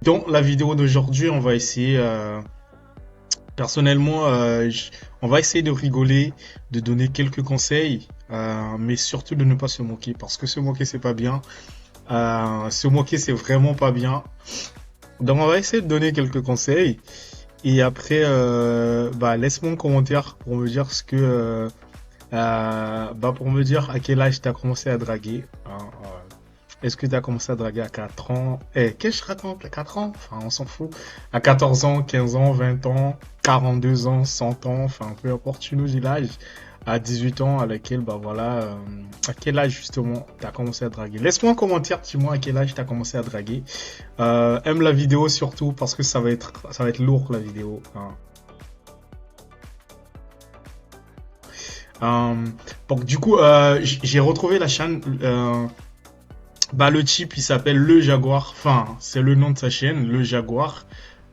Dans la vidéo d'aujourd'hui, on va essayer, personnellement, on va essayer de rigoler, de donner quelques conseils, mais surtout de ne pas se moquer, parce que se moquer, c'est pas bien. Se moquer, c'est vraiment pas bien. Donc, on va essayer de donner quelques conseils. Et après, laisse-moi un commentaire pour me dire pour me dire à quel âge tu as commencé à draguer. Est-ce que tu as commencé à draguer à 4 ans? Qu'est-ce que je raconte à 4 ans? Enfin, on s'en fout. À 14 ans, 15 ans, 20 ans, 42 ans, 100 ans, enfin, peu importe, tu nous dis l'âge. À 18 ans, à laquelle, à quel âge justement tu as commencé à draguer? Laisse-moi un commentaire, dis-moi à quel âge tu as commencé à draguer. Aime la vidéo surtout parce que ça va être lourd la vidéo. Donc du coup, j'ai retrouvé la chaîne. Le type, il s'appelle Le Jaguar. Enfin, c'est le nom de sa chaîne, Le Jaguar.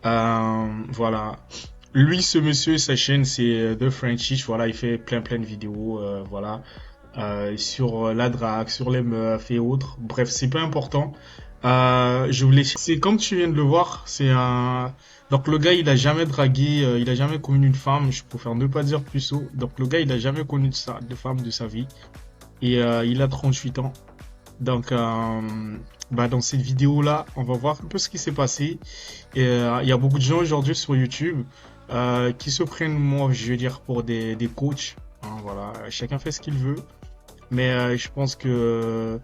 Voilà. Lui, ce monsieur, sa chaîne, c'est The Frenchish. Voilà, il fait plein de vidéos. Sur la drague, sur les meufs et autres. Bref, c'est pas important. C'est comme tu viens de le voir. Donc le gars, il a jamais dragué, il a jamais connu une femme. Je préfère ne pas dire plus haut. Donc le gars, il a jamais connu de femme de sa vie. Et il a 38 ans. Donc, dans cette vidéo-là, on va voir un peu ce qui s'est passé. Et il y a beaucoup de gens aujourd'hui sur YouTube qui se prennent, moi, je veux dire, pour des coachs. Voilà, chacun fait ce qu'il veut. Mais je pense que,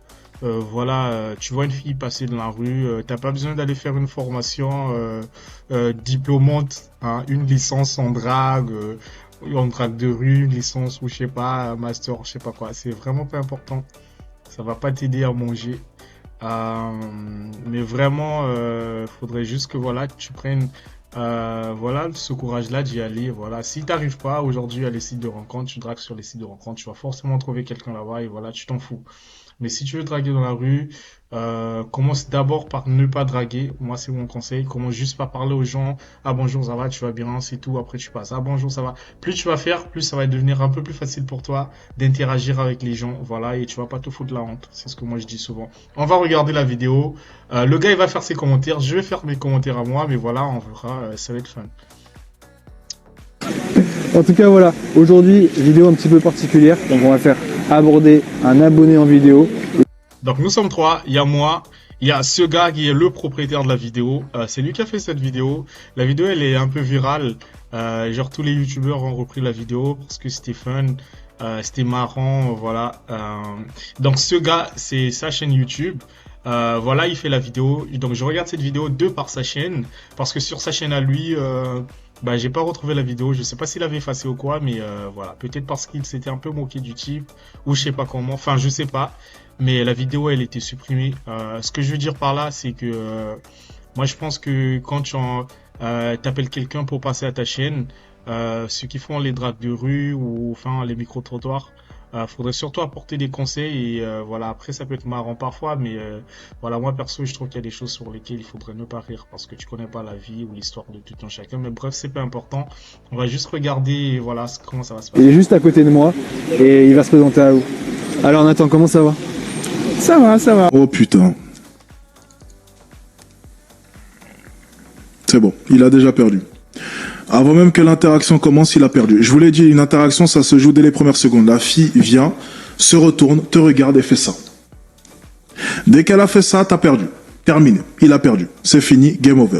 tu vois une fille passer dans la rue, t'as pas besoin d'aller faire une formation diplômante, une licence en drague de rue, une licence ou je sais pas, un master, je sais pas quoi. C'est vraiment pas important. Ça va pas t'aider à manger. Mais vraiment, faudrait juste que tu prennes ce courage-là d'y aller. Voilà. Si t'arrives pas aujourd'hui à les sites de rencontres, tu dragues sur les sites de rencontres, tu vas forcément trouver quelqu'un là-bas et voilà, tu t'en fous. Mais si tu veux draguer dans la rue, commence d'abord par ne pas draguer. Moi, c'est mon conseil. Commence juste par parler aux gens. Ah bonjour, ça va, tu vas bien, c'est tout. Après, tu passes. Ah bonjour, ça va. Plus tu vas faire, plus ça va devenir un peu plus facile pour toi d'interagir avec les gens. Voilà, et tu vas pas te foutre la honte. C'est ce que moi je dis souvent. On va regarder la vidéo. Le gars, il va faire ses commentaires. Je vais faire mes commentaires à moi, mais voilà, on verra. Ça va être fun. En tout cas, voilà. Aujourd'hui, vidéo un petit peu particulière. Donc, on va faire aborder un abonné en vidéo. Donc nous sommes trois, il y a moi, il y a ce gars qui est le propriétaire de la vidéo, c'est lui qui a fait cette vidéo. La vidéo elle est un peu virale, genre tous les youtubeurs ont repris la vidéo parce que c'était fun, c'était marrant, voilà. Donc ce gars c'est sa chaîne YouTube, il fait la vidéo, donc je regarde cette vidéo de par sa chaîne, parce que sur sa chaîne à lui, j'ai pas retrouvé la vidéo, je sais pas s'il avait effacé ou quoi, mais voilà, peut-être parce qu'il s'était un peu moqué du type, ou je sais pas comment, enfin je sais pas. Mais la vidéo, elle était supprimée. Ce que je veux dire par là, c'est que moi, je pense que quand tu t'appelles quelqu'un pour passer à ta chaîne, ceux qui font les dragues de rue ou enfin les micro-trottoirs, faudrait surtout apporter des conseils et après ça peut être marrant parfois, mais moi perso je trouve qu'il y a des choses sur lesquelles il faudrait ne pas rire parce que tu connais pas la vie ou l'histoire de tout un chacun, mais bref c'est pas important, on va juste regarder et voilà comment ça va se passer. Il est juste à côté de moi et il va se présenter à vous. Alors Nathan, comment ça va? Ça va, ça va. Oh putain. C'est bon, il a déjà perdu. Avant même que l'interaction commence, il a perdu. Je vous l'ai dit, une interaction, ça se joue dès les premières secondes. La fille vient, se retourne, te regarde et fait ça. Dès qu'elle a fait ça, t'as perdu. Terminé. Il a perdu. C'est fini, game over.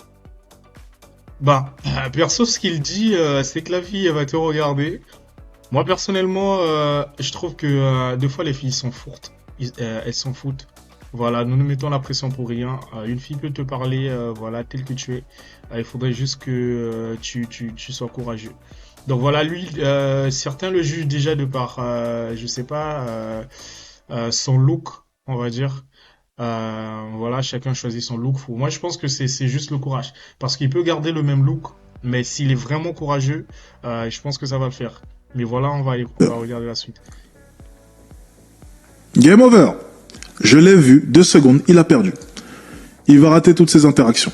Perso, ce qu'il dit, c'est que la fille, elle va te regarder. Moi, personnellement, je trouve que deux fois, les filles sont fourtes. Elles s'en foutent. Voilà, nous nous mettons la pression pour rien. Une fille peut te parler, tel que tu es. Il faudrait juste que tu sois courageux. Donc voilà, lui, certains le jugent déjà de par, son look, on va dire. Chacun choisit son look. Moi, je pense que c'est juste le courage. Parce qu'il peut garder le même look, mais s'il est vraiment courageux, je pense que ça va le faire. Mais voilà, on va regarder la suite. Game over. Je l'ai vu, 2 secondes, il a perdu. Il va rater toutes ses interactions.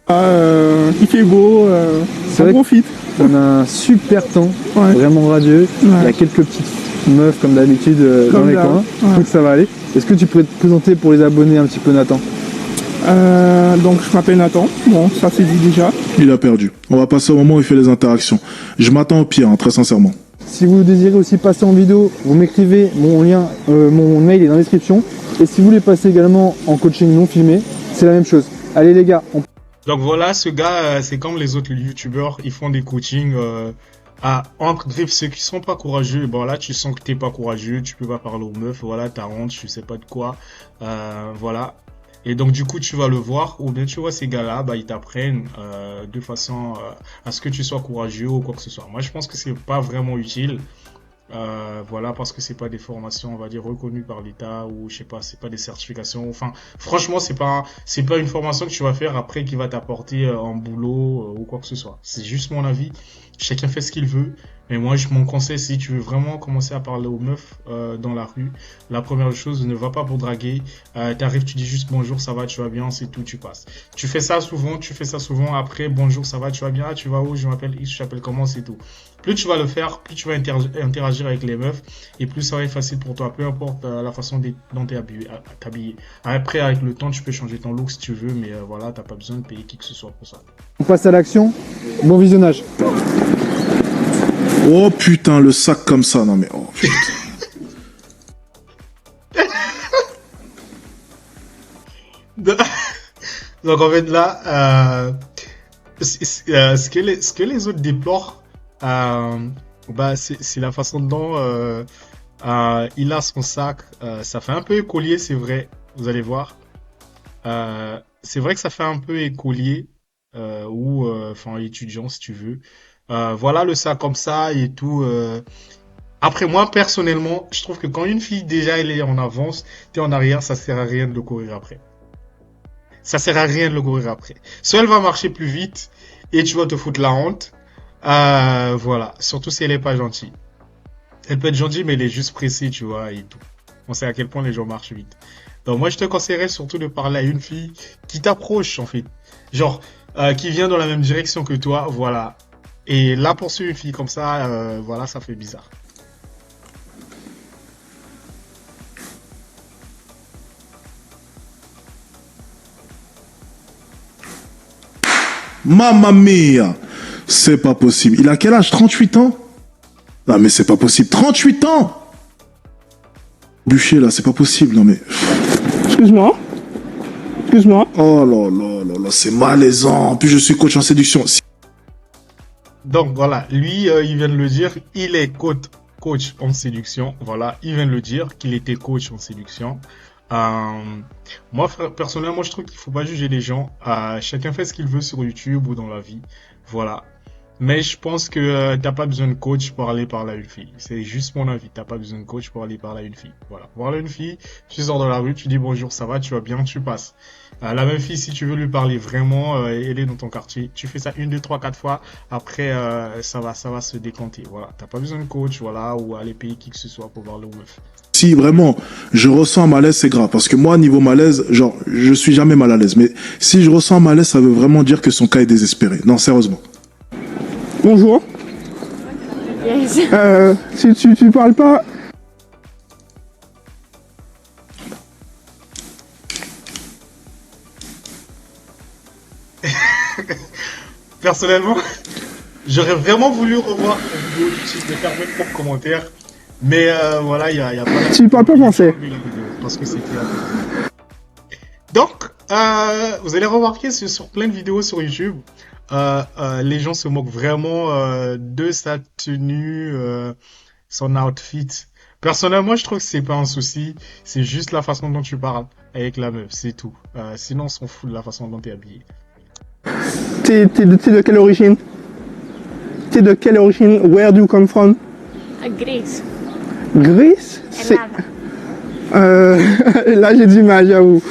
Il fait beau, on profite. On a un super temps, vraiment radieux. Ouais. Il y a quelques petites meufs comme d'habitude dans les coins. Ouais. Donc ça va aller. Est-ce que tu pourrais te présenter pour les abonnés un petit peu, Nathan? Donc je m'appelle Nathan. Bon, ça c'est dit déjà. Il a perdu. On va passer au moment où il fait les interactions. Je m'attends au pire, hein, très sincèrement. Si vous désirez aussi passer en vidéo, vous m'écrivez, mon mail est dans la description. Et si vous voulez passer également en coaching non filmé, c'est la même chose. Allez les gars, Donc voilà, ce gars, c'est comme les autres youtubeurs, ils font des coachings entre griffes. Ceux qui sont pas courageux, bon là tu sens que t'es pas courageux, tu peux pas parler aux meufs, voilà, t'as honte, je sais pas de quoi, voilà. Et donc du coup tu vas le voir, ou bien tu vois ces gars-là, bah ils t'apprennent de façon à ce que tu sois courageux ou quoi que ce soit. Moi je pense que c'est pas vraiment utile. Voilà, parce que c'est pas des formations, on va dire, reconnues par l'État, ou je sais pas, c'est pas des certifications. Enfin, franchement, c'est pas une formation que tu vas faire après qui va t'apporter un boulot ou quoi que ce soit. C'est juste mon avis. Chacun fait ce qu'il veut. Mais moi, mon conseil, si tu veux vraiment commencer à parler aux meufs dans la rue, la première chose, ne va pas pour draguer. T'arrives, tu dis juste bonjour, ça va, tu vas bien, c'est tout, tu passes. Tu fais ça souvent. Après, bonjour, ça va, tu vas bien, tu vas où, je m'appelle X, je t'appelle comment, c'est tout. Plus tu vas le faire, plus tu vas interagir avec les meufs, et plus ça va être facile pour toi, peu importe la façon dont tu es habillé. Après, avec le temps, tu peux changer ton look si tu veux, mais voilà, t'as pas besoin de payer qui que ce soit pour ça. on passe à l'action. Bon visionnage. Oh putain, le sac comme ça, non mais oh putain. Donc en fait là, ce que les autres déplorent, bah c'est la façon dont il a son sac. Ça fait un peu écolier, c'est vrai. Vous allez voir. C'est vrai que ça fait un peu écolier ou enfin étudiant si tu veux. Voilà le sac comme ça et tout. Après moi personnellement, je trouve que quand une fille déjà elle est en avance, t'es en arrière, ça sert à rien de le courir après. Ça sert à rien de le courir après. Soit elle va marcher plus vite et tu vas te foutre la honte. Voilà. Surtout si elle est pas gentille. Elle peut être gentille mais elle est juste pressée, tu vois, et tout. On sait à quel point les gens marchent vite. Donc moi je te conseillerais surtout de parler à une fille qui t'approche en fait. Genre, qui vient dans la même direction que toi, voilà. Et là poursuivre une fille comme ça, voilà, ça fait bizarre. Mamma mia! C'est pas possible. Il a quel âge? 38 ans? Non mais c'est pas possible. 38 ans! Bûcher là, c'est pas possible. Non mais... Excuse-moi. Excuse-moi. Oh là là là là, c'est malaisant. En plus, je suis coach en séduction. Donc voilà, lui, il vient de le dire, il est coach en séduction. Voilà, il vient de le dire qu'il était coach en séduction. Moi, personnellement, je trouve qu'il faut pas juger les gens. Chacun fait ce qu'il veut sur YouTube ou dans la vie. Voilà. Mais je pense que t'as pas besoin de coach pour aller parler à une fille. C'est juste mon avis. T'as pas besoin de coach pour aller parler à une fille. Voilà. Voir une fille, tu sors dans la rue, tu dis bonjour, ça va, tu vas bien, tu passes. La même fille, si tu veux lui parler vraiment, elle est dans ton quartier. Tu fais ça 1, 2, 3, 4 fois. Après, ça va se décanter. Voilà. T'as pas besoin de coach, voilà, ou aller payer qui que ce soit pour parler aux meufs. Si vraiment je ressens un malaise, c'est grave. Parce que moi, niveau malaise, genre, je suis jamais mal à l'aise. Mais si je ressens un malaise, ça veut vraiment dire que son cas est désespéré. Non, sérieusement. Bonjour. Yes. Si tu parles pas... Personnellement, j'aurais vraiment voulu revoir la vidéo du type de faire mes propres commentaires. Mais voilà, il y a pas... Tu parles pas français. Parce que c'était... Donc, vous allez remarquer sur plein de vidéos sur YouTube, les gens se moquent vraiment de sa tenue, son outfit. Personnellement, je trouve que c'est pas un souci. C'est juste la façon dont tu parles avec la meuf, c'est tout. Sinon, on s'en fout de la façon dont t'es habillé. T'es de quelle origine? T'es de quelle origine? Where do you come from? Greece. Greece? C'est... Là, j'ai du mal, j'avoue.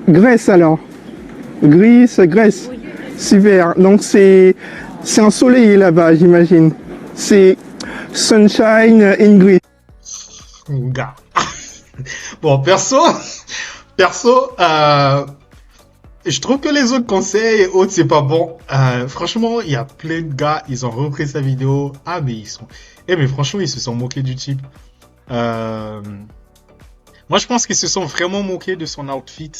Grèce, alors. Grèce. Oui. Super. Donc, c'est ensoleillé là-bas, j'imagine. C'est sunshine in Greece. Gars. Bon, perso, je trouve que les autres conseils et autres, c'est pas bon. Franchement, il y a plein de gars, ils ont repris sa vidéo. Ah, mais ils sont... mais franchement, ils se sont moqués du type. Moi, je pense qu'ils se sont vraiment moqués de son outfit,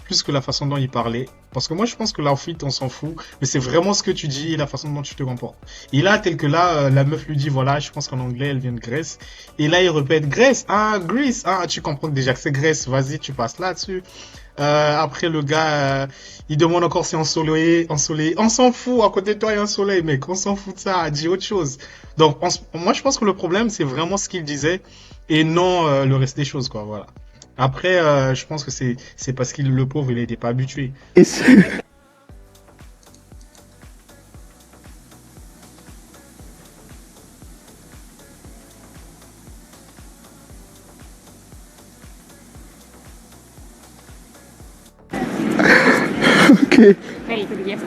plus que la façon dont il parlait. Parce que moi, je pense que l'outfit, on s'en fout, mais c'est vraiment ce que tu dis et la façon dont tu te comportes. Et là, tel que là, la meuf lui dit, voilà, je pense qu'en anglais, elle vient de Grèce. Et là, il répète, Grèce, ah, Greece, ah, tu comprends déjà que c'est Grèce, vas-y, tu passes là-dessus. Après, le gars, il demande encore si ensoleillé. On s'en fout, à côté de toi, il y a un soleil, mec, on s'en fout de ça, dis autre chose. Donc, moi, je pense que le problème, c'est vraiment ce qu'il disait et non le reste des choses, quoi, voilà. Après, je pense que c'est parce qu'il le pauvre, il n'était pas habitué. Et c'est- Ok. Very good, yes.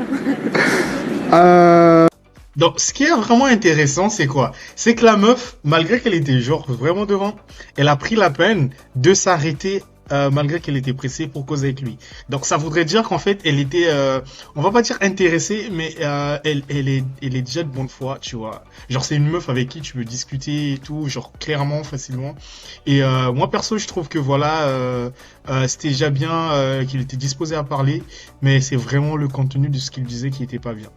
Donc, ce qui est vraiment intéressant, c'est quoi? C'est que la meuf, malgré qu'elle était genre vraiment devant, elle a pris la peine de s'arrêter malgré qu'elle était pressée pour causer avec lui. Donc, ça voudrait dire qu'en fait, elle était, on va pas dire intéressée, mais elle est déjà de bonne foi, tu vois. Genre, c'est une meuf avec qui tu peux discuter et tout, genre clairement, facilement. Et moi, perso, je trouve que voilà, c'était déjà bien qu'il était disposé à parler, mais c'est vraiment le contenu de ce qu'il disait qui était pas bien.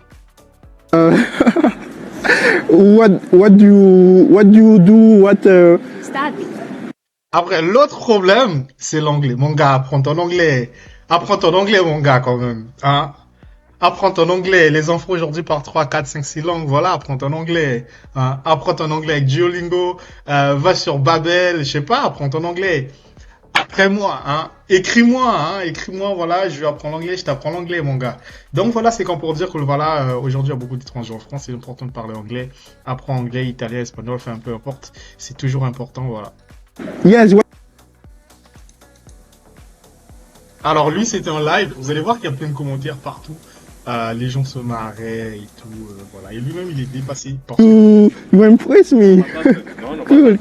What do you do? Study. Après, l'autre problème, c'est l'anglais. Mon gars, apprends ton anglais. Apprends ton anglais, mon gars, quand même. Hein? Apprends ton anglais. Les enfants aujourd'hui parlent 3, 4, 5, 6 langues. Voilà, apprends ton anglais. Hein? Apprends ton anglais avec Duolingo. Va sur Babel. Je sais pas, apprends ton anglais. Après moi, hein. Écris-moi, voilà, je vais apprendre l'anglais, je t'apprends l'anglais, mon gars. Donc voilà, c'est comme pour dire que voilà, aujourd'hui, il y a beaucoup d'étrangers en France, c'est important de parler anglais. Apprends anglais, italien, espagnol, enfin, peu importe. C'est toujours important, voilà. Yes. Alors lui, c'était en live. Vous allez voir qu'il y a plein de commentaires partout. Les gens se marraient et tout. Voilà. Et lui-même, il est dépassé par ça. You impress me. Cool.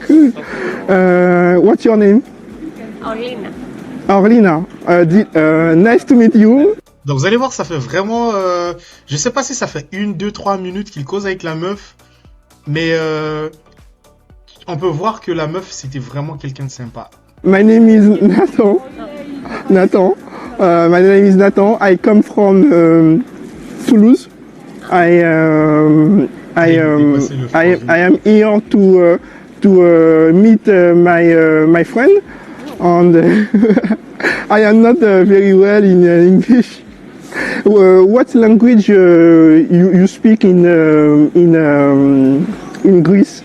What's your name? Orlina. Orlina. Nice to meet you. Donc vous allez voir, ça fait vraiment... je sais pas si ça fait 1, 2, 3 minutes qu'il cause avec la meuf. Mais on peut voir que la meuf, c'était vraiment quelqu'un de sympa. My name is Nathan. My name is Nathan. I come from Toulouse. I am here to meet my friend, and I am not very well in English. What language you speak in Greece?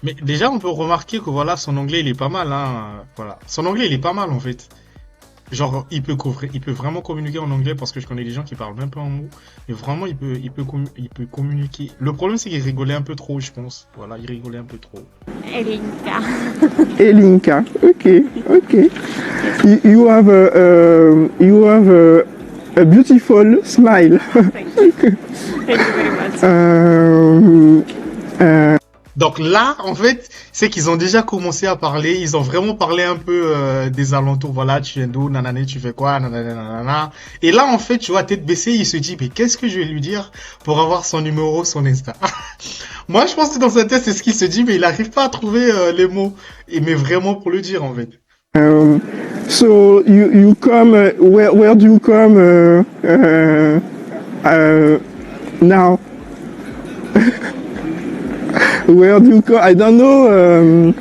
Mais déjà, on peut remarquer que voilà, son anglais, il est pas mal. Hein, voilà. Son anglais, il est pas mal, en fait. Genre, il peut vraiment communiquer en anglais parce que je connais des gens qui parlent même pas un mot. Mais vraiment, il peut communiquer. Le problème, c'est qu'il rigolait un peu trop, je pense. Voilà, il rigolait un peu trop. Elinka. Elinka. Okay. You have a beautiful smile. Thank you. Thank you very much. Donc là, en fait, c'est qu'ils ont déjà commencé à parler. Ils ont vraiment parlé un peu des alentours. Voilà, tu viens d'où, nanana, tu fais quoi, nanana. Et là, en fait, tu vois, tête baissée, il se dit, mais qu'est-ce que je vais lui dire pour avoir son numéro, son Insta? Moi, je pense que dans sa tête, c'est ce qu'il se dit, mais il n'arrive pas à trouver les mots. Mais vraiment pour le dire, en fait. So you come. Where do you come now? Where do you come? I don't know.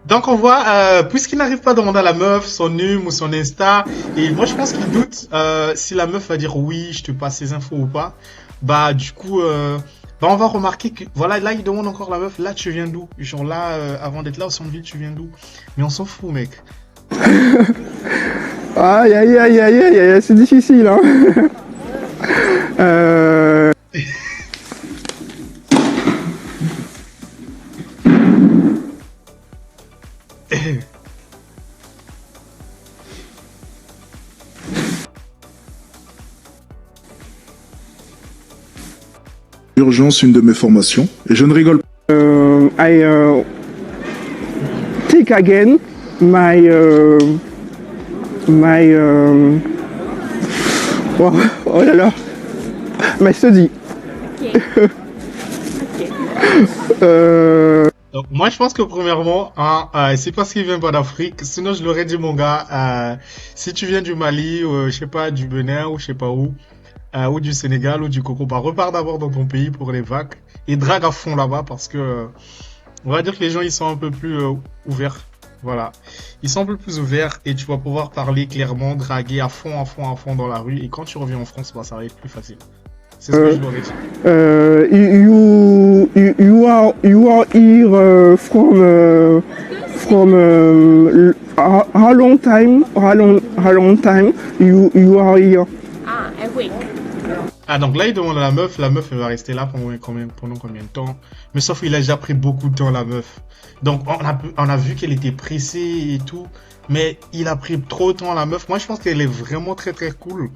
Donc on voit, puisqu'il n'arrive pas à demander à la meuf son num ou son Insta, et moi je pense qu'il doute si la meuf va dire oui, je te passe ces infos ou pas. Bah du coup, bah on va remarquer que voilà, là il demande encore la meuf, là tu viens d'où? Genre là, avant d'être là au centre-ville, tu viens d'où? Mais on s'en fout, mec. Aïe, c'est difficile, hein. Urgence, une de mes formations, et je ne rigole pas. I take again my oh là là, my study. Okay. Okay. Donc, moi, je pense que premièrement, hein, c'est parce qu'il vient pas d'Afrique. Sinon, je l'aurais dit, mon gars, si tu viens du Mali, ou, je sais pas, du Bénin, ou je sais pas où, ou du Sénégal, ou du Congo, bah, repars d'abord dans ton pays pour les vagues et drague à fond là-bas parce que, on va dire que les gens, ils sont un peu plus ouverts. Voilà. Ils sont un peu plus ouverts et tu vas pouvoir parler clairement, draguer à fond, à fond, à fond dans la rue. Et quand tu reviens en France, bah, ça va être plus facile. C'est ce que je l'aurais dit. You are here from how long time? How long time you are here? Ah, a week. Ah, donc là, il demande à la meuf, elle va rester là pendant combien de temps? Mais sauf qu'il a déjà pris beaucoup de temps, la meuf. Donc, on a vu qu'elle était pressée et tout, mais il a pris trop de temps, la meuf. Moi, je pense qu'elle est vraiment très, très cool.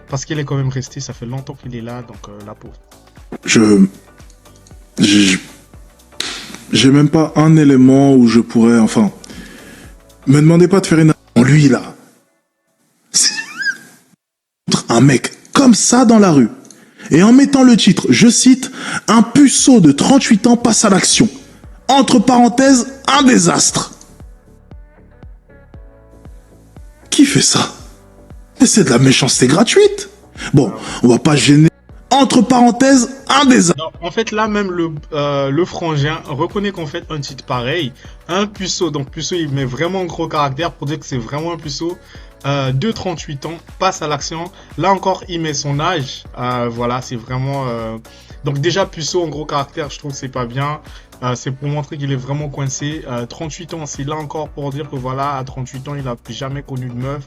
Parce qu'elle est quand même restée, ça fait longtemps qu'il est là, donc la pauvre. J'ai même pas un élément où je pourrais, enfin, me demandez pas de faire une... Lui, là, un mec comme ça dans la rue, et en mettant le titre, je cite, un puceau de 38 ans passe à l'action. Entre parenthèses, un désastre. Qui fait ça? Mais c'est de la méchanceté gratuite. Bon, on va pas gêner. Entre parenthèses, un désastre. Non, en fait, là, même le frangin reconnaît qu'en fait, un titre pareil, un puceau, donc puceau, il met vraiment un gros caractère pour dire que c'est vraiment un puceau, de 38 ans, passe à l'action. Là encore, il met son âge. Voilà, c'est vraiment... Donc déjà, puceau en gros caractère, je trouve que c'est pas bien. C'est pour montrer qu'il est vraiment coincé. 38 ans, c'est là encore pour dire que voilà, à 38 ans, il a jamais connu de meuf.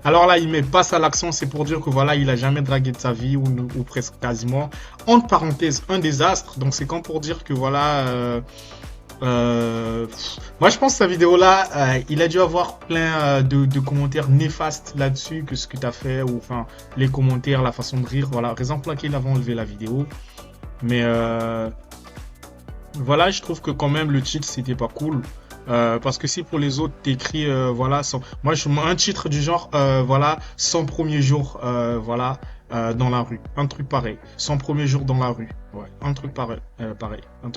Alors là, il met passe à l'action, c'est pour dire que voilà, il a jamais dragué de sa vie ou presque quasiment. Entre parenthèses, un désastre. Donc c'est comme pour dire que voilà... moi je pense que sa vidéo là, il a dû avoir plein de commentaires néfastes là-dessus, que ce que tu as fait, ou enfin les commentaires, la façon de rire, voilà, raison pour laquelle il avait enlevé la vidéo. Mais voilà, je trouve que quand même le titre c'était pas cool. Parce que si pour les autres t'écris voilà, moi je mets un titre du genre voilà, son premier jour voilà, dans la rue, un truc pareil, son premier jour dans la rue, ouais, un truc pareil,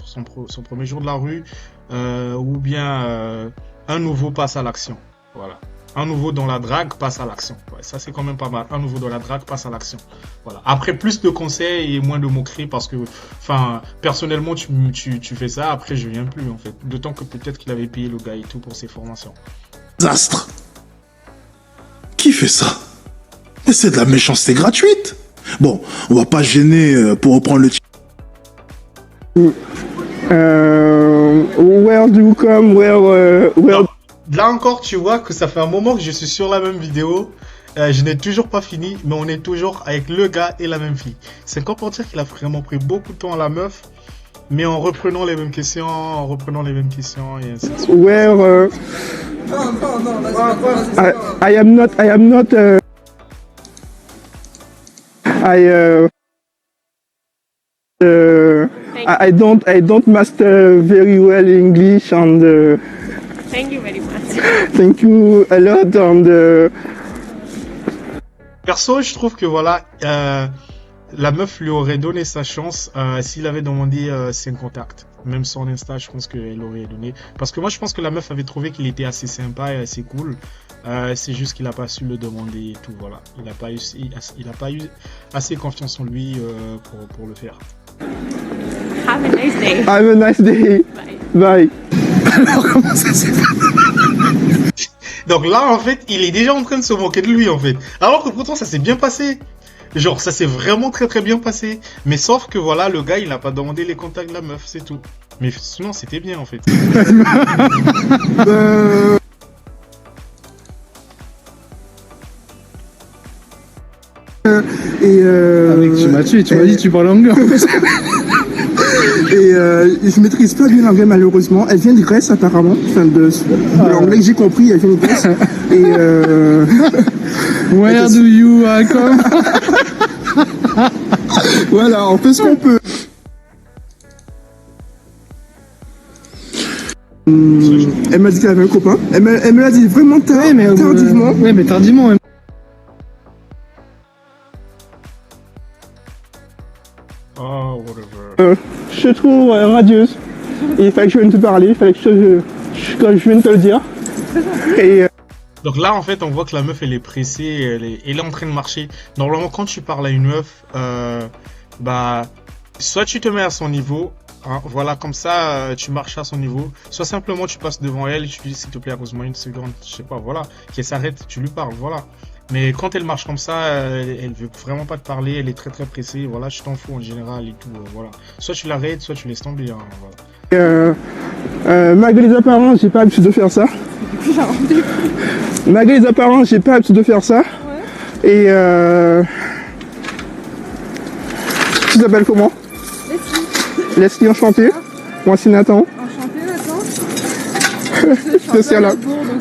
son premier jour de la rue, ou bien un nouveau passe à l'action, voilà, un nouveau dans la drague passe à l'action, ouais, ça c'est quand même pas mal, un nouveau dans la drague passe à l'action, voilà. Après plus de conseils et moins de moqueries parce que, enfin, personnellement tu fais ça, après je viens plus en fait, d'autant que peut-être qu'il avait payé le gars et tout pour ses formations. Désastre. Qui fait ça? Mais c'est de la méchanceté gratuite. Bon, on va pas gêner pour reprendre le titre. Where do you come? Where? Non, là encore, tu vois que ça fait un moment que je suis sur la même vidéo. Je n'ai toujours pas fini, mais on est toujours avec le gars et la même fille. C'est encore pour dire qu'il a vraiment pris beaucoup de temps à la meuf, mais en reprenant les mêmes questions, et ainsi de suite. Where? I am not. I don't master very well English and Thank you very much. thank you a lot and Perso, je trouve que voilà, la meuf lui aurait donné sa chance s'il avait demandé ses contacts. Même son Insta, je pense qu'elle aurait donné. Parce que moi, je pense que la meuf avait trouvé qu'il était assez sympa et assez cool. C'est juste qu'il n'a pas su le demander et tout, voilà. Il n'a pas eu assez confiance en lui pour le faire. Have a nice day. have a nice day. Bye. Bye. Alors, comment ça s'est fait? Donc là, en fait, il est déjà en train de se moquer de lui, en fait. Alors que pourtant, ça s'est bien passé. Genre, ça s'est vraiment très très bien passé. Mais sauf que voilà, le gars, il n'a pas demandé les contacts de la meuf, c'est tout. Mais sinon, c'était bien, en fait. Mec, tu m'as tué, tu m'as dit que tu parles anglais. Et je maîtrise pas bien l'anglais malheureusement. Elle vient de Grèce apparemment. Enfin de l'anglais que j'ai compris, elle vient de Grèce. Et Where do you come? voilà, on fait ce qu'on peut. Elle m'a dit qu'elle avait un copain. Elle me l'a dit vraiment tardivement. Ouais, mais tardivement. Oh, whatever. Je trouve radieuse. Et il fallait que je vienne te parler, il fallait que je vienne te le dire. Et Donc là, en fait, on voit que la meuf, elle est pressée, elle est en train de marcher. Normalement, quand tu parles à une meuf, bah, soit tu te mets à son niveau, hein, voilà, comme ça, tu marches à son niveau, soit simplement tu passes devant elle et tu lui dis, s'il te plaît, accuse-moi une seconde, je sais pas, voilà, qu'elle s'arrête, tu lui parles, voilà. Mais quand elle marche comme ça, elle veut vraiment pas te parler, elle est très très pressée, voilà, je t'en fous en général et tout, voilà. Soit tu l'arrêtes, soit tu laisses tomber, hein, voilà. malgré les apparences, j'ai pas l'habitude de faire ça. Malgré les apparences, j'ai pas l'habitude de faire ça. Ouais. Et tu t'appelles comment? Leslie. Leslie, enchanté. Moi c'est Nathan. Enchanté, Nathan. C'est ça là.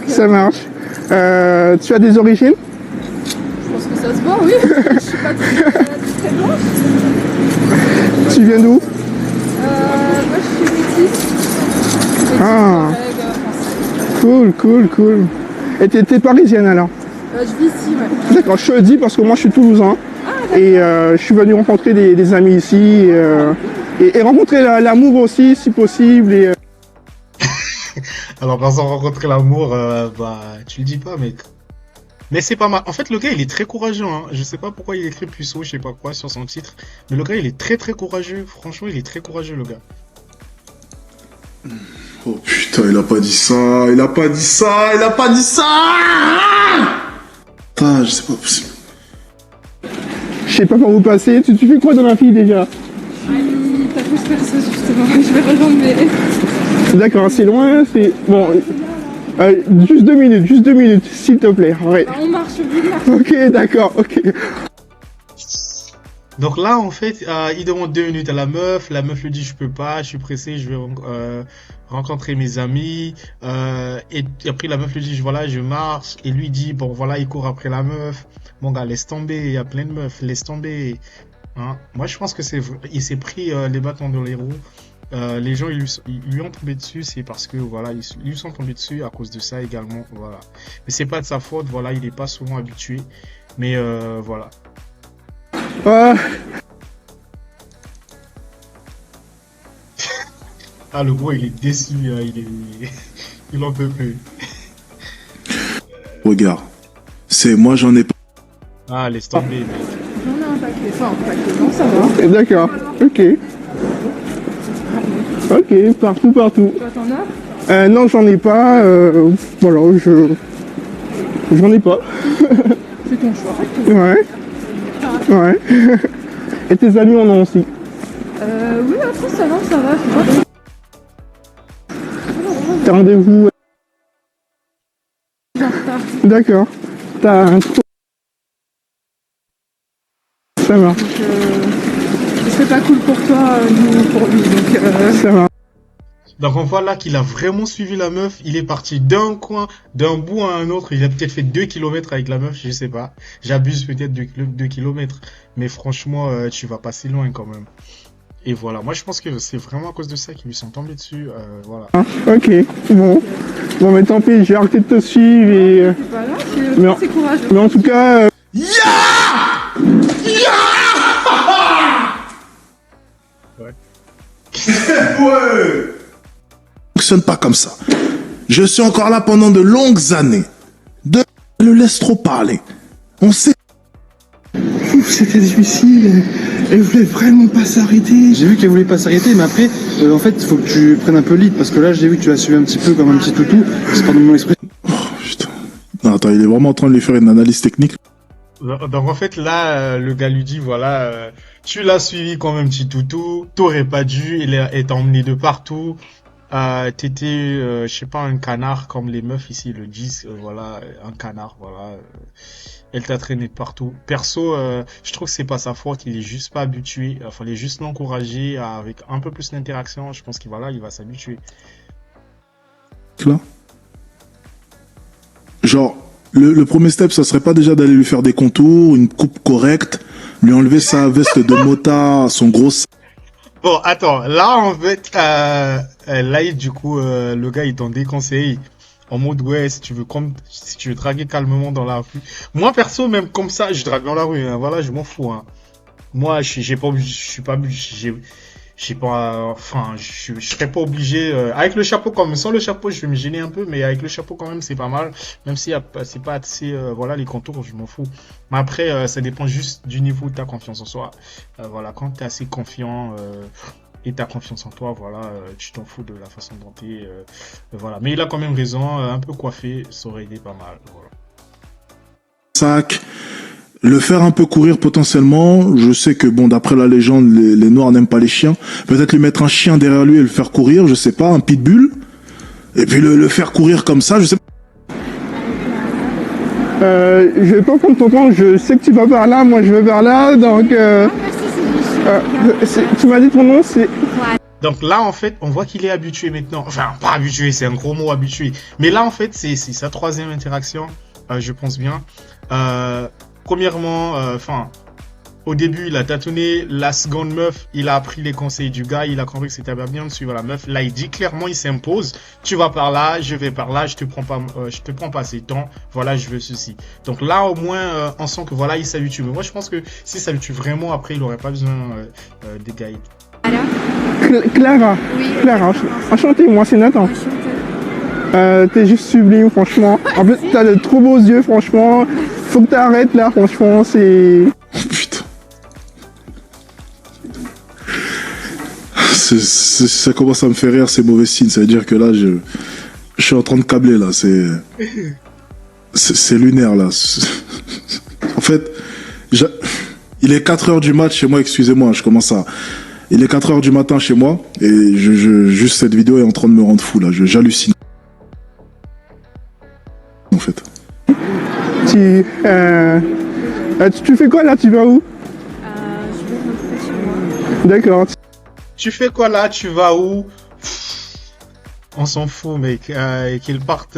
Ça marche. Tu as des origines? Je pense que ça se voit, oui. Je suis pas très blanche. Tu viens d'où? Moi je suis métisse. Ah. Cool. Et t'es parisienne alors? Je vis ici, ouais. D'accord, je te le dis parce que moi je suis toulousain. Et je suis venu rencontrer des amis ici. Et rencontrer l'amour aussi si possible. Et, Alors, par exemple, rencontrer l'amour, bah, tu le dis pas, mec. Mais c'est pas mal. En fait, le gars, il est très courageux, hein. Je sais pas pourquoi il écrit puceau, je sais pas quoi, sur son titre. Mais le gars, il est très très courageux. Franchement, il est très courageux, le gars. Oh putain, il a pas dit ça. Putain, c'est pas possible. je sais pas par où passer. Tu fais quoi dans la file déjà? T'as plus personne justement. Je vais rejoindre mes. D'accord, c'est loin, c'est... Bon, juste 2 minutes, s'il te plaît. Ouais. Bah, on marche vite là. Ok, d'accord, ok. Donc là, en fait, il demande 2 minutes à la meuf lui dit, je peux pas, je suis pressé, je vais rencontrer mes amis. Et après, la meuf lui dit, voilà, je marche. Et lui dit, bon, voilà, il court après la meuf. Mon gars, laisse tomber, il y a plein de meufs, laisse tomber. Hein? Moi, je pense que il s'est pris les bâtons dans les roues. Les gens ils lui ont tombé dessus, c'est parce que voilà, ils lui sont tombés dessus à cause de ça également, voilà. Mais c'est pas de sa faute, voilà, il est pas souvent habitué, mais voilà. Ah, le gros il est déçu, hein, il en peut plus. Regarde, c'est moi j'en ai pas. Ah, laisse tomber, mec. J'en ai un paquet, enfin un paquet, non ça va. D'accord, ok. Ok, partout. Toi t'en as? Non, j'en ai pas. Voilà, j'en ai pas. C'est ton choix. Ouais. Et tes amis en ont aussi? Oui, après ça va, c'est pas. T'as rendez-vous? En retard. D'accord. T'as un... Ça marche. Donc, ce serait pas cool pour toi, ni pour lui, donc Ça marche. Donc on voit là qu'il a vraiment suivi la meuf, il est parti d'un bout à un autre, il a peut-être fait 2 kilomètres avec la meuf, je sais pas. J'abuse peut-être de 2 kilomètres, mais franchement, tu vas pas si loin quand même. Et voilà, moi je pense que c'est vraiment à cause de ça qu'ils lui sont tombés dessus, voilà. Ok, bon, mais tant pis, j'ai arrêté de te suivre et... c'est pas grave, c'est courageux. Mais en tout cas... Ouais. Fonctionne pas comme ça. Je suis encore là pendant de longues années. Le laisse trop parler. On sait. C'était difficile. Elle voulait vraiment pas s'arrêter. J'ai vu qu'elle voulait pas s'arrêter, mais après, en fait, il faut que tu prennes un peu le lead, parce que là, j'ai vu que tu l'as suivi un petit peu comme un petit toutou. C'est pardon mon expression. Oh putain. Non, attends, il est vraiment en train de lui faire une analyse technique. Donc en fait là, le gars lui dit, voilà, tu l'as suivi comme un petit toutou, t'aurais pas dû, il t'a emmené de partout. T'étais, je sais pas, un canard comme les meufs ici le disent, voilà, un canard, voilà. Elle t'a traîné de partout. Perso, je trouve que c'est pas sa faute, il est juste pas habitué. Il fallait juste l'encourager avec un peu plus d'interaction. Je pense qu'il il va s'habituer. Là. Genre, le premier step, ça serait pas déjà d'aller lui faire des contours, une coupe correcte, lui enlever sa veste de motard, son gros... Bon, attends, là en fait, là du coup, le gars il t'en déconseille en mode ouais, si tu veux draguer calmement dans la rue. Moi perso, même comme ça, je drague dans la rue. Hein, voilà, je m'en fous. Hein. Moi, j'ai pas, enfin, je serais pas obligé, avec le chapeau quand même, sans le chapeau, je vais me gêner un peu, mais avec le chapeau quand même, c'est pas mal, même si c'est pas assez, voilà, les contours, je m'en fous. Mais après, ça dépend juste du niveau de ta confiance en soi. Voilà, quand t'es assez confiant, et t'as confiance en toi, voilà, tu t'en fous de la façon dont t'es, voilà. Mais il a quand même raison, un peu coiffé, ça aurait été pas mal, voilà. Sac, le faire un peu courir potentiellement. Je sais que bon, d'après la légende, les Noirs n'aiment pas les chiens. Peut-être lui mettre un chien derrière lui et le faire courir, je sais pas, un pitbull. Et puis le faire courir comme ça, je sais pas. Je vais pas prendre ton temps, je sais que tu vas vers là, moi je vais vers là, donc tu m'as dit ton nom, c'est... Donc là, en fait, on voit qu'il est habitué maintenant. Enfin, pas habitué, c'est un gros mot, habitué. Mais là, en fait, c'est sa troisième interaction, je pense bien. Premièrement, enfin, au début, il a tâtonné. La seconde meuf, il a appris les conseils du gars. Il a compris que c'était bien de suivre la meuf. Là, il dit clairement, il s'impose. Tu vas par là, je vais par là. Je te prends pas assez de temps. Voilà, je veux ceci. Donc là, au moins, on sent que voilà, il s'habitue. Mais moi, je pense que si s'habitue vraiment, après, il aurait pas besoin des gars. Clara. Oui. Clara, enchantée, moi c'est Nathan. T'es juste sublime, franchement. En plus, t'as de trop beaux yeux, franchement. Faut que t'arrêtes là, franchement, c'est... Putain. Ça commence à me faire rire, c'est mauvais signe. Ça veut dire que là, je suis en train de câbler là. C'est lunaire là. En fait, il est 4h du mat chez moi, excusez-moi, je commence à... Il est 4h du matin chez moi et juste cette vidéo est en train de me rendre fou là, j'hallucine. En fait. Tu fais quoi là? Tu vas où? Je vais rentrer chez moi. D'accord. Tu fais quoi là? Tu vas où? On s'en fout, mec. Qu'elle parte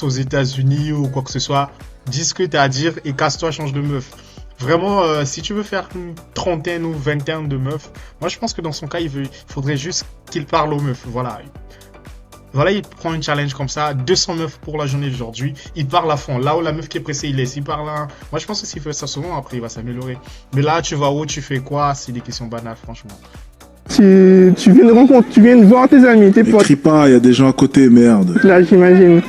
aux États-Unis ou quoi que ce soit. Dis ce que t'as à dire et casse-toi, change de meuf. Vraiment, si tu veux faire une trentaine ou vingtaine de meufs, moi je pense que dans son cas, il faudrait juste qu'il parle aux meufs. Voilà. Voilà, il prend une challenge comme ça, 200 meufs pour la journée d'aujourd'hui. Il parle à fond. Là où la meuf qui est pressée, il laisse. Il parle là. Moi je pense que s'il fait ça souvent, après il va s'améliorer. Mais là, tu vas où? Tu fais quoi? C'est des questions banales, franchement. Tu viens de rencontrer, tu viens de voir tes amis, tes potes. Crie pas, il y a des gens à côté, merde. Là, j'imagine.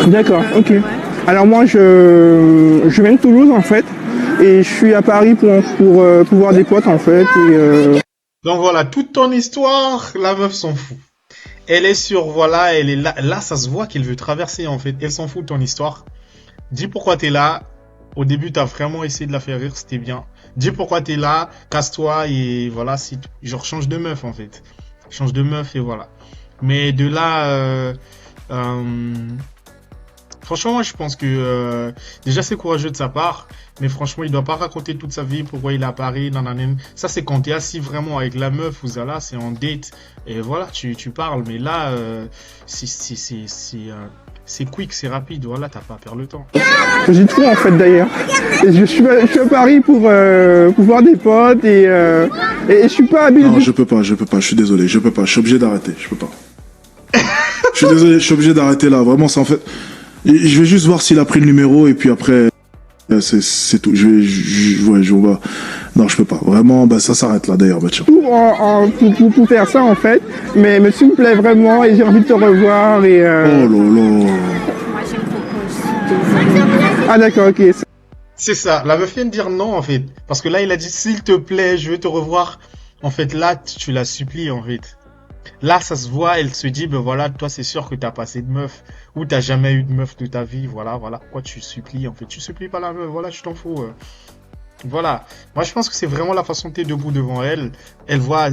D'accord, ok. Alors moi, je viens de Toulouse en fait, et je suis à Paris pour voir des potes en fait. Donc voilà, toute ton histoire, la meuf s'en fout. Elle est sur, voilà, elle est là. Là, ça se voit qu'elle veut traverser en fait. Elle s'en fout de ton histoire. Dis pourquoi t'es là. Au début, t'as vraiment essayé de la faire rire, c'était bien. Dis pourquoi t'es là, casse-toi et voilà, genre change de meuf en fait. Change de meuf et voilà. Mais de là, franchement, moi je pense que déjà c'est courageux de sa part, mais franchement il doit pas raconter toute sa vie pourquoi il est à Paris, nanana. Ça c'est quand t'es assis vraiment avec la meuf, vous allez là, c'est en date et voilà, tu parles. Mais là, c'est quick, c'est rapide, voilà, t'as pas à perdre le temps. J'ai trop en fait d'ailleurs. Et je suis à Paris pour voir des potes et je suis pas habile. Non, je peux pas, je suis désolé, je peux pas, je suis obligé d'arrêter, je peux pas. Je suis désolé, je suis obligé d'arrêter là, vraiment, c'est en fait... Je vais juste voir s'il a pris le numéro et puis après, c'est tout. Non, je peux pas. Vraiment, bah, ça s'arrête là d'ailleurs, bah, tiens. Pour faire ça en fait, mais s'il me plaît vraiment et j'ai envie de te revoir et... Oh là là. Moi, je me propose. Ah d'accord, ok. C'est ça, la meuf vient de dire non en fait. Parce que là il a dit s'il te plaît, je veux te revoir. En fait là, tu la supplies en fait. Là, ça se voit, elle se dit, ben voilà, toi, c'est sûr que t'as pas assez de meuf, ou t'as jamais eu de meuf de ta vie, voilà. Pourquoi tu supplies, en fait? Tu supplies pas la meuf, voilà, je t'en fous. Voilà. Moi, je pense que c'est vraiment la façon dont t'es debout devant elle. Elle voit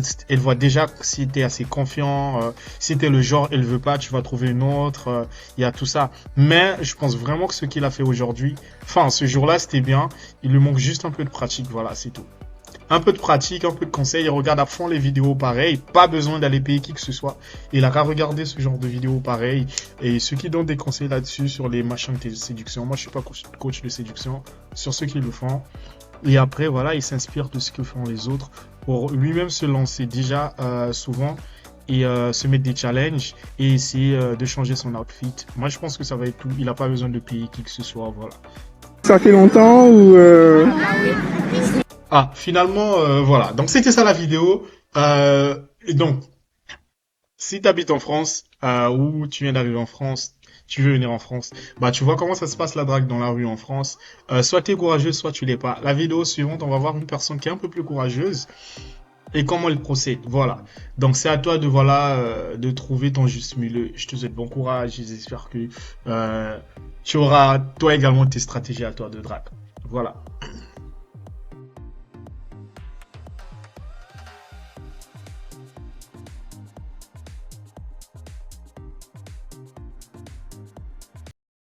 déjà si t'es assez confiant, si t'es le genre, elle veut pas, tu vas trouver une autre, il y a tout ça. Mais, je pense vraiment que ce qu'il a fait aujourd'hui, enfin, ce jour-là, c'était bien. Il lui manque juste un peu de pratique, voilà, c'est tout. Un peu de pratique, un peu de conseils, il regarde à fond les vidéos pareilles, pas besoin d'aller payer qui que ce soit. Il a qu'à regarder ce genre de vidéos pareilles. Et ceux qui donnent des conseils là-dessus sur les machins de séduction, moi je suis pas coach de séduction, sur ceux qui le font. Et après voilà, il s'inspire de ce que font les autres pour lui-même se lancer déjà souvent et se mettre des challenges et essayer de changer son outfit. Moi je pense que ça va être tout, il a pas besoin de payer qui que ce soit, voilà. Ça fait longtemps ou... Ah, finalement, voilà. Donc, c'était ça la vidéo. Et donc, si tu habites en France, ou tu viens d'arriver en France, tu veux venir en France, bah, tu vois comment ça se passe la drague dans la rue en France. Soit tu es courageux, soit tu l'es pas. La vidéo suivante, on va voir une personne qui est un peu plus courageuse et comment elle procède. Voilà. Donc, c'est à toi de, voilà, de trouver ton juste milieu. Je te souhaite bon courage. J'espère que tu auras, toi également, tes stratégies à toi de drague. Voilà.